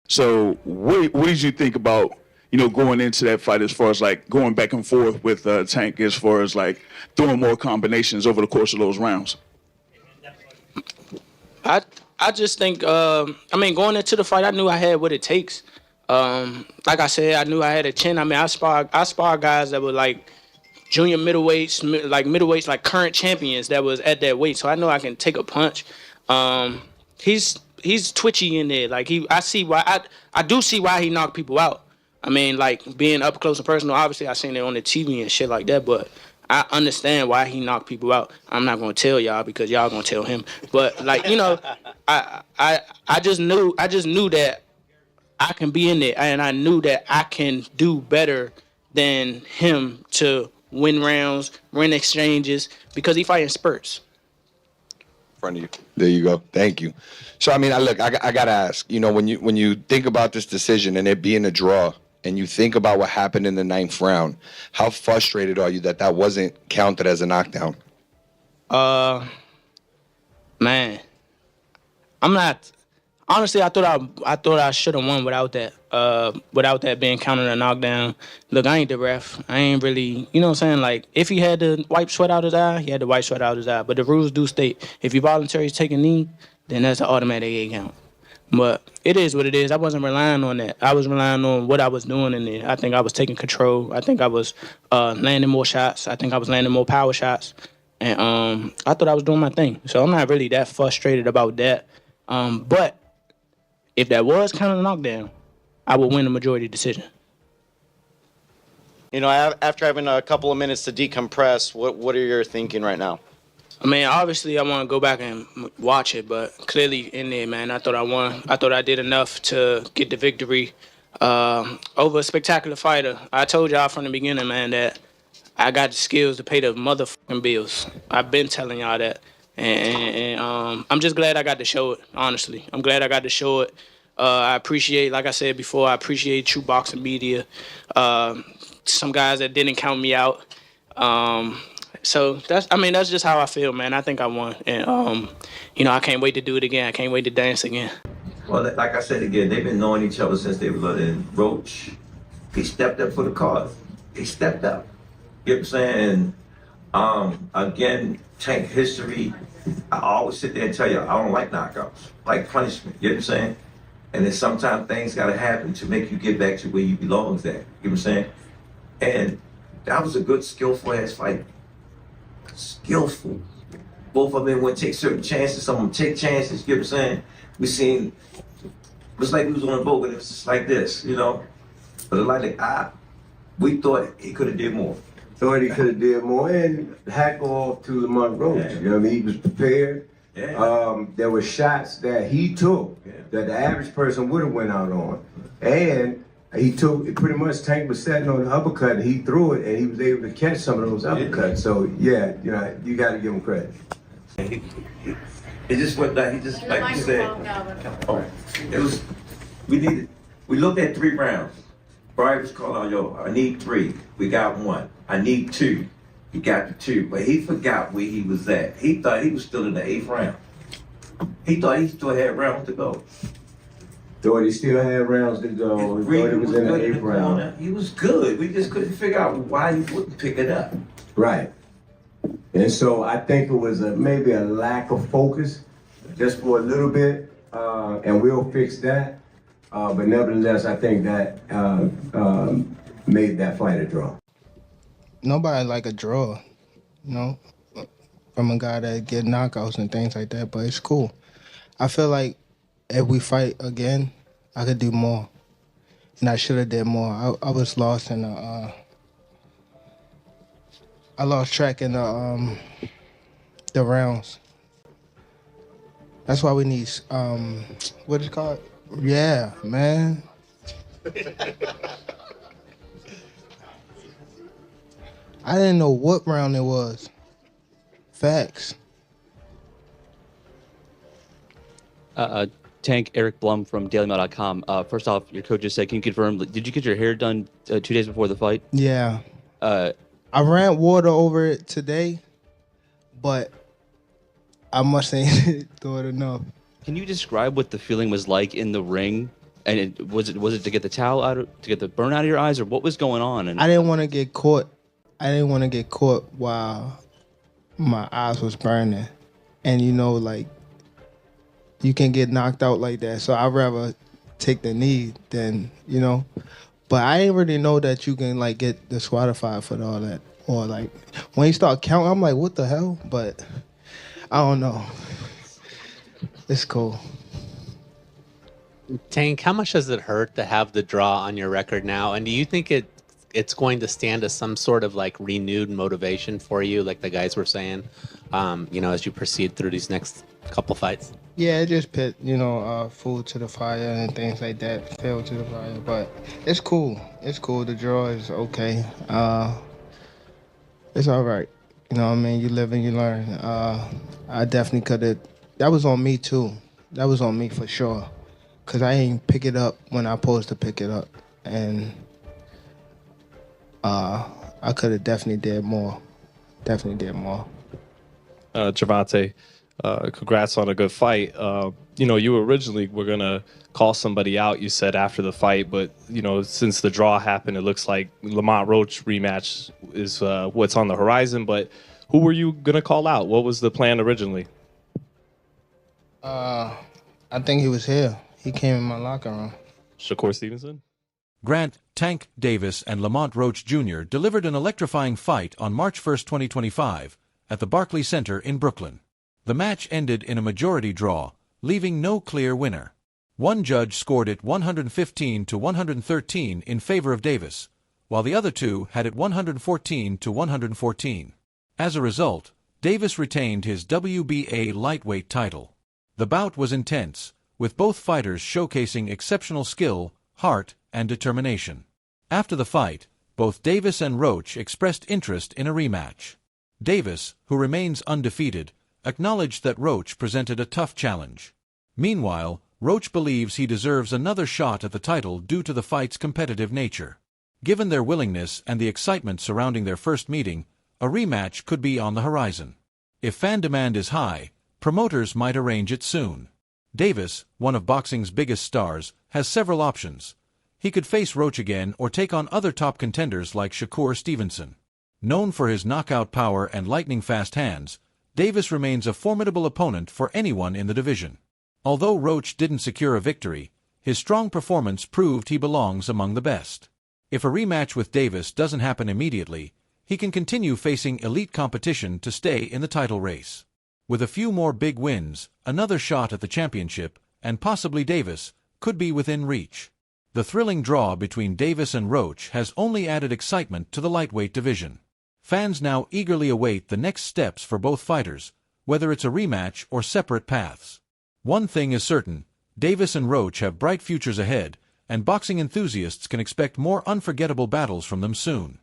So what did you think about, going into that fight as far as like going back and forth with Tank as far as like throwing more combinations over the course of those rounds? I I just think going into the fight I knew I had what it takes. Like I said, I knew I had a chin. I mean I spar guys that were like junior middleweights, like middleweights, like current champions that was at that weight. So I know I can take a punch. Um, he's twitchy in there. Like I see why I do see why he knocked people out. I mean, like being up close and personal. Obviously, I seen it on the TV and shit like that, but I understand why he knocked people out. I'm not gonna tell y'all because y'all gonna tell him. But like I just knew that I can be in it, and I knew that I can do better than him to win rounds, win exchanges, because he fighting spurts. In front of you. There you go. Thank you. So I mean, I gotta ask. When you think about this decision and it being a draw, and you think about what happened in the ninth round, how frustrated are you that wasn't counted as a knockdown? Man, I'm not. Honestly, I thought I should have won without that being counted a knockdown. Look, I ain't the ref. I ain't really, you know what I'm saying? Like, if he had to wipe sweat out his eye, he had to wipe sweat out his eye. But the rules do state if you voluntarily take a knee, then that's an automatic 8 count. But it is what it is. I wasn't relying on that. I was relying on what I was doing in there. I think I was taking control. I think I was landing more shots. I think I was landing more power shots. And I thought I was doing my thing. So I'm not really that frustrated about that. But if that was kind of a knockdown, I would win the majority decision. After having a couple of minutes to decompress, what are you thinking right now? I mean, obviously, I want to go back and watch it, but clearly in there, man, I thought I won. I thought I did enough to get the victory over a spectacular fighter. I told y'all from the beginning, man, that I got the skills to pay the motherfucking bills. I've been telling y'all that. And I'm just glad I got to show it, honestly. I'm glad I got to show it. I appreciate, like I said before, I appreciate true boxing media. Some guys that didn't count me out. So that's just how I feel, man. I think I won. And, I can't wait to do it again. I can't wait to dance again. Well, like I said again, they've been knowing each other since they were little. And Roach, he stepped up for the cause. He stepped up. You know what I'm saying? Again, Tank history, I always sit there and tell you, I don't like knockouts, I like punishment, you know what I'm saying? And then sometimes things gotta happen to make you get back to where you belong at, you know what I'm saying? And that was a good, skillful ass fight. Skillful. Both of them would take certain chances, some of them take chances, you know what I'm saying? It was like we was on a boat, but it was just like this, But we thought he could have did more. Thought he could have did more, and hack off to Lamont Roach. Yeah. You know what I mean? He was prepared. Yeah. There were shots that he took that the average person would have went out on. And he took, pretty much Tank was sitting on the uppercut and he threw it and he was able to catch some of those uppercuts. So yeah, you got to give him credit. It just went like, he just, like you said, we looked at 3 rounds. Brian was calling out, I need 3. We got 1. I need 2. He got the 2. But he forgot where he was at. He thought he was still in the 8th round. He thought he still had rounds to go. Thought he still had rounds to go. He thought he was in the 8th round. He was good. We just couldn't figure out why he wouldn't pick it up. Right. And so I think it was maybe a lack of focus just for a little bit, and we'll fix that. But nevertheless, I think that made that fight a draw. Nobody like a draw, from a guy that get knockouts and things like that, but it's cool. I feel like if we fight again, I could do more. And I should have did more. I was lost in I lost track in the rounds. That's why we need, what is it called? Yeah, man. I didn't know what round it was. Facts. Tank, Eric Blum from DailyMail.com. First off, your coach just said, can you confirm, did you get your hair done 2 days before the fight? Yeah. I ran water over it today, but I must ain't do it enough. Can you describe what the feeling was like in the ring And was it to get the to get the burn out of your eyes, or what was going on? And I didn't want to get caught. I didn't want to get caught while my eyes was burning, and like you can get knocked out like that. So I'd rather take the knee than But I didn't really know that you can like get disqualified for all that, or like when you start counting, I'm like, what the hell? But I don't know. It's cool. Tank, how much does it hurt to have the draw on your record now? And do you think it's going to stand as some sort of like renewed motivation for you, like the guys were saying, as you proceed through these next couple fights? Yeah, it just put, food to the fire and things like that, fuel to the fire. But it's cool. It's cool. The draw is okay. It's all right. You know what I mean? You live and you learn. I definitely could have. That was on me, too. That was on me for sure. Because I ain't pick it up when I supposed to pick it up. And I could have definitely did more. Definitely did more. Gervonta, congrats on a good fight. You originally were going to call somebody out, you said, after the fight. But, since the draw happened, it looks like Lamont Roach rematch is what's on the horizon. But who were you going to call out? What was the plan originally? I think he was here. He came in my locker room. Shakur Stevenson? Grant Tank Davis and Lamont Roach Jr. delivered an electrifying fight on March 1st, 2025 at the Barclays Center in Brooklyn. The match ended in a majority draw, leaving no clear winner. One judge scored it 115 to 113 in favor of Davis, while the other two had it 114 to 114. As a result, Davis retained his WBA lightweight title. The bout was intense, with both fighters showcasing exceptional skill, heart, and determination. After the fight, both Davis and Roach expressed interest in a rematch. Davis, who remains undefeated, acknowledged that Roach presented a tough challenge. Meanwhile, Roach believes he deserves another shot at the title due to the fight's competitive nature. Given their willingness and the excitement surrounding their first meeting, a rematch could be on the horizon. If fan demand is high, promoters might arrange it soon. Davis, one of boxing's biggest stars, has several options. He could face Roach again or take on other top contenders like Shakur Stevenson. Known for his knockout power and lightning-fast hands, Davis remains a formidable opponent for anyone in the division. Although Roach didn't secure a victory, his strong performance proved he belongs among the best. If a rematch with Davis doesn't happen immediately, he can continue facing elite competition to stay in the title race. With a few more big wins, another shot at the championship, and possibly Davis, could be within reach. The thrilling draw between Davis and Roach has only added excitement to the lightweight division. Fans now eagerly await the next steps for both fighters, whether it's a rematch or separate paths. One thing is certain, Davis and Roach have bright futures ahead, and boxing enthusiasts can expect more unforgettable battles from them soon.